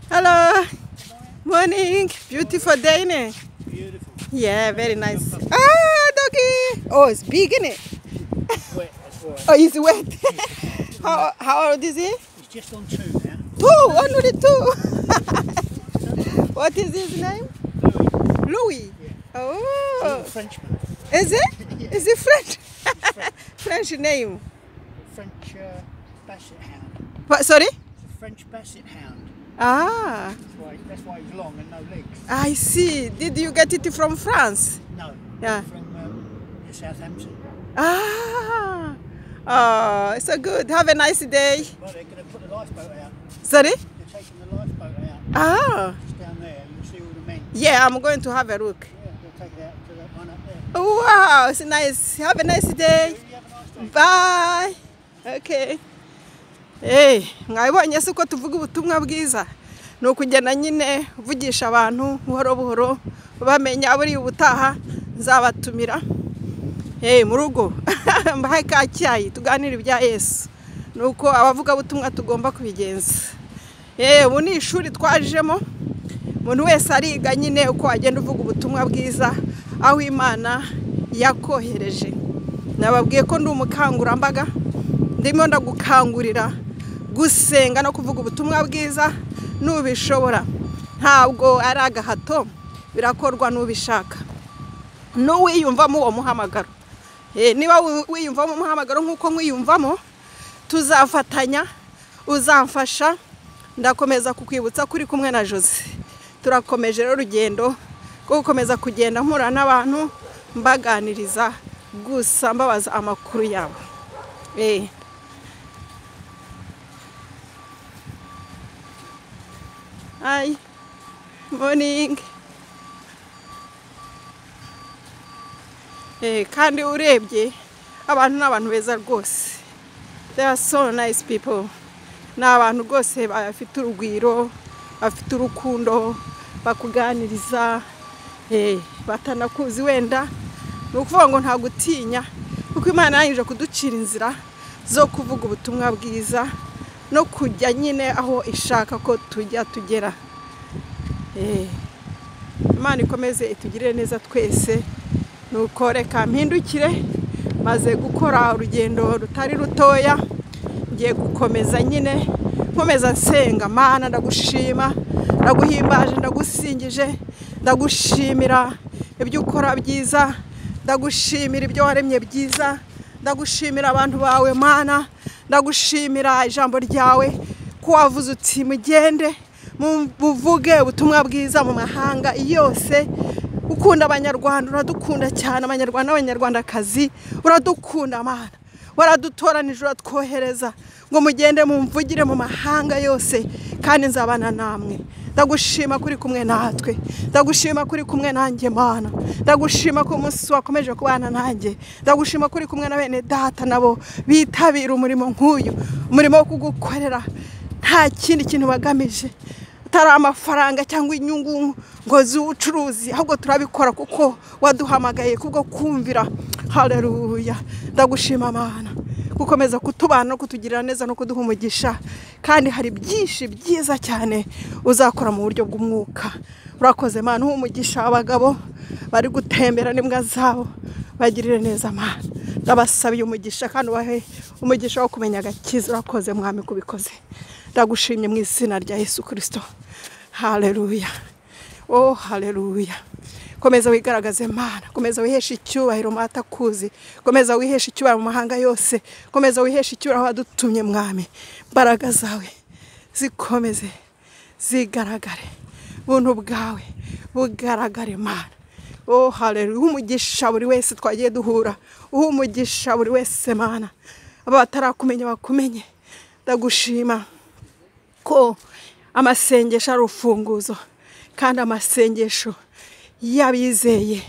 Hello. Morning. Beautiful day, ne? Beautiful. Yeah, very nice. Ah, doggy. Oh, it's big, isn't it? Wet, that's why. Oh, it's wet. How old is he? He's just on 2 now. 2, only 2. What is his name? Louis. Louis. Yeah. Oh. He's a Frenchman. Is it? Yeah. Is it French? French. French name. French Basset Hound. What, sorry? It's a French Basset Hound. Ah, That's why he's long and no legs. I see. Did you get it from France? No. Yeah. From Southampton. Ah. Oh, it's so good. Have a nice day. Well, they're going to put the lifeboat out. Sorry? They're taking the lifeboat out. Ah. Just down there. You'll see all the men. Yeah, I'm going to have a look. Yeah, they'll take it out to that one up there. Wow, it's nice. Have a nice day. You have a nice day. Bye. Okay. Hey, mwabonye se ko tuvuga ubutumwa bwiza no kugenda nyine uvugisha abantu buhoro buhoro bamenya buri ubutaha nzabatumira mu rugo mbahe ka cyayi tuganira ibya Yesu nuko abavuga butumwa tugomba kubigenza ubu ni ishuri twajemo umuntu wese ariga nyine uko agenda uvuga ubutumwa bwiza aho Imana yakohereje nababwiye ko ndi umukangurambaga ndimo ndagukangurira gusenga no kuvuga ubutumwa bwiza nubishobora ntabwo ari agahato birakorwa nubishaka no wiyumvamo uwo muhamagaro niba wiyumvamo umuhamagaro nkuko mwiyumvamo tuzafatanya uzamfasha ndakomeza kukwibutsa kuri kumwe na Jose turakomeje rero urugendo rwo gukomeza kugenda mpura n'abantu mbaganiriza gusa mbabaza amakuru yabo Hi, morning. Kandi urebye abantu n'abantu beza rwose. They are so nice people. N'abantu rwose bafite urugwiro, bafite urukundo, bakuganiriza, batanakuzi wenda. Nukuvuga ngo nta gutinya kuko Imana yanyije kuducira inzira zo kuvuga ubutumwa bwiza. No kujya nyine aho ishaka ko tujya tugera Imana ikomeze itugirire neza twese nuko reka mpindukire maze gukora urugendo rutari rutoya ngiye gukomeza nyine nkomeza nsenga Mana ndagushima ndaguhimbaje ndagusingije ndagushimira ibyo ukora byiza ndagushimira ibyo waremye byiza ndagushimira abantu bawe Mana ndagushimira ijambo ryawe ko wavuze uti mugende muvuge ubutumwa bwiza mu mahanga yose ukunda abanyarwanda uradukunda cyane abanyarwanda n'abanyarwandakazi uradukunda Mana waradutoranije uratwohereza ngo mugende mumvugire mu mahanga yose kandi nzabana namwe ndagushima kuri kumwe natwe ndagushima kuri kumwe nanjye Mana ndagushima ko umunsi wakomeje kubana nanjye ndagushima kuri kumwe na bene data nabo bitabira umurimo nk'uyu umurimo wo kugukorera nta kindi kintu bagamije atari amafaranga cyangwa inyungu ngo z'ubucuruzi ahubwo turabikora kuko waduhamagaye kubwo kumvira haleluya ndagushima Mana gukomeza kutubana no kutugirira neza no kuduha umugisha kandi hari byinshi byiza cyane uzakora mu buryo bw'umwuka urakoze Mana umugisha abagabo bari gutembera n'imbwa zabo bagirire neza Mana ndabasabiye umugisha kandi ubahe umugisha wo kumenya agakiza urakoze mwami kubikoze ndagushimye mu izina rya Yesu Kristo haleluya oh haleluya komeza wigaragaze Mana komeza wihesha icyubahiro matakuzi komeza wihesha icyubahiro mu mahanga yose komeza wihesha icyubahiro wadutumye mwami mbaraga zawe zikomeze zigaragare buntu bwawe bugaragare Mana oh haleluya umugisha buri wese twagiye duhura umugisha buri wese Mana aba batarakumenya bakumenye ndagushima ko amasengesho ari urufunguzo kandi amasengesho y'abizeye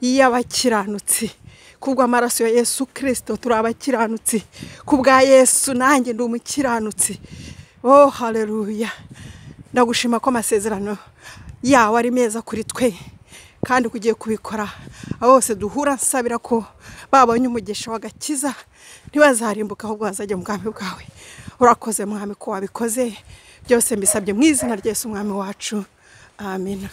y'abakiranutsi kubwa amaraso ya Yesu Kristo turabakiranutsi kubwa Yesu nanjye ndi umukiranutsi oh haleluya ndagushima ko amasezerano yawe ari meza kuri twe kandi kugiye kubikora abose duhura nsabira ko babonye umugisha w'agakiza ntibazarimbuka ahubwo bazajya mu bwami bwawe urakoze mwami ko wabikoze byose mbisabye mu izina rya Yesu umwami wacu, amina.